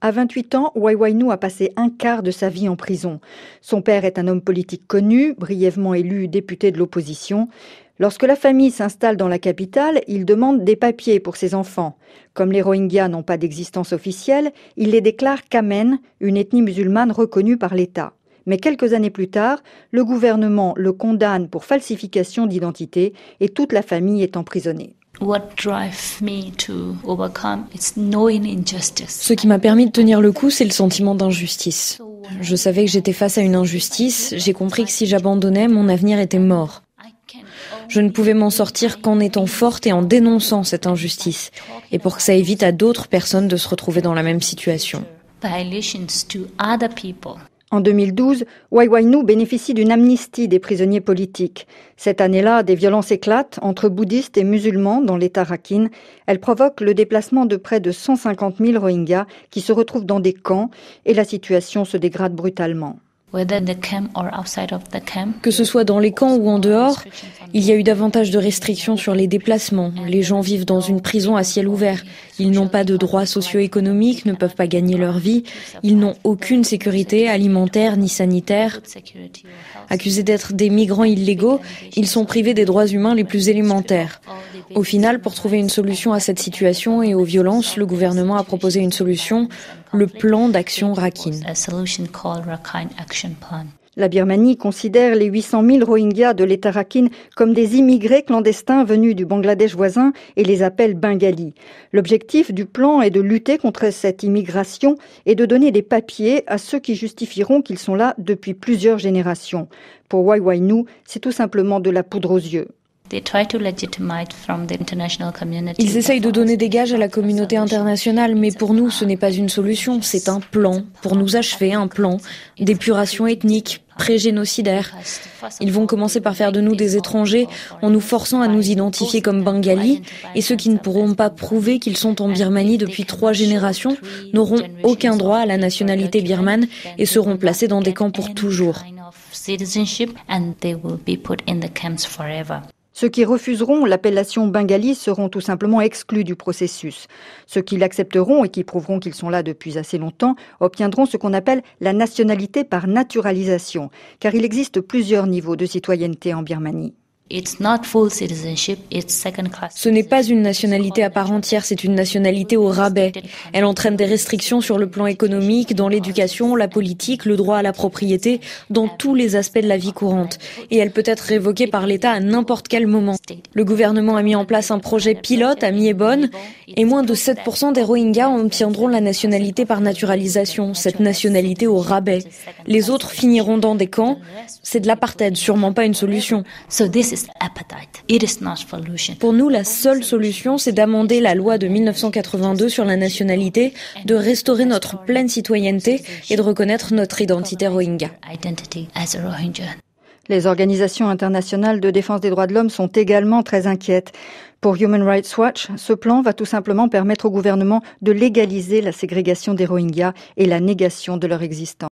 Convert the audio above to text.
À 28 ans, Waiwainu a passé un quart de sa vie en prison. Son père est un homme politique connu, brièvement élu député de l'opposition. Lorsque la famille s'installe dans la capitale, il demande des papiers pour ses enfants. Comme les Rohingyas n'ont pas d'existence officielle, il les déclare Kamen, une ethnie musulmane reconnue par l'État. Mais quelques années plus tard, le gouvernement le condamne pour falsification d'identité et toute la famille est emprisonnée. Ce qui m'a permis de tenir le coup, c'est le sentiment d'injustice. Je savais que j'étais face à une injustice, j'ai compris que si j'abandonnais, mon avenir était mort. Je ne pouvais m'en sortir qu'en étant forte et en dénonçant cette injustice, et pour que ça évite à d'autres personnes de se retrouver dans la même situation. En 2012, Waiwainu bénéficie d'une amnistie des prisonniers politiques. Cette année-là, des violences éclatent entre bouddhistes et musulmans dans l'État Rakhine. Elles provoquent le déplacement de près de 150 000 Rohingyas qui se retrouvent dans des camps et la situation se dégrade brutalement. Que ce soit dans les camps ou en dehors, il y a eu davantage de restrictions sur les déplacements. Les gens vivent dans une prison à ciel ouvert. Ils n'ont pas de droits socio-économiques, ne peuvent pas gagner leur vie. Ils n'ont aucune sécurité alimentaire ni sanitaire. Accusés d'être des migrants illégaux, ils sont privés des droits humains les plus élémentaires. Au final, pour trouver une solution à cette situation et aux violences, le gouvernement a proposé une solution, le plan d'action Rakhine. La Birmanie considère les 800 000 Rohingyas de l'État Rakhine comme des immigrés clandestins venus du Bangladesh voisin et les appelle Bengalis. L'objectif du plan est de lutter contre cette immigration et de donner des papiers à ceux qui justifieront qu'ils sont là depuis plusieurs générations. Pour Waiwainu, c'est tout simplement de la poudre aux yeux. Ils essayent de donner des gages à la communauté internationale, mais pour nous, ce n'est pas une solution, c'est un plan, pour nous achever, un plan d'épuration ethnique, pré-génocidaire. Ils vont commencer par faire de nous des étrangers en nous forçant à nous identifier comme Bengalis, et ceux qui ne pourront pas prouver qu'ils sont en Birmanie depuis 3 générations n'auront aucun droit à la nationalité birmane et seront placés dans des camps pour toujours. Ceux qui refuseront l'appellation bengali seront tout simplement exclus du processus. Ceux qui l'accepteront et qui prouveront qu'ils sont là depuis assez longtemps obtiendront ce qu'on appelle la nationalité par naturalisation, car il existe plusieurs niveaux de citoyenneté en Birmanie. Ce n'est pas une nationalité à part entière, c'est une nationalité au rabais. Elle entraîne des restrictions sur le plan économique, dans l'éducation, la politique, le droit à la propriété, dans tous les aspects de la vie courante. Et elle peut être révoquée par l'État à n'importe quel moment. Le gouvernement a mis en place un projet pilote à Miebonne et moins de 7% des Rohingyas obtiendront la nationalité par naturalisation, cette nationalité au rabais. Les autres finiront dans des camps. C'est de l'apartheid, sûrement pas une solution. Pour nous, la seule solution, c'est d'amender la loi de 1982 sur la nationalité, de restaurer notre pleine citoyenneté et de reconnaître notre identité Rohingya. Les organisations internationales de défense des droits de l'homme sont également très inquiètes. Pour Human Rights Watch, ce plan va tout simplement permettre au gouvernement de légaliser la ségrégation des Rohingyas et la négation de leur existence.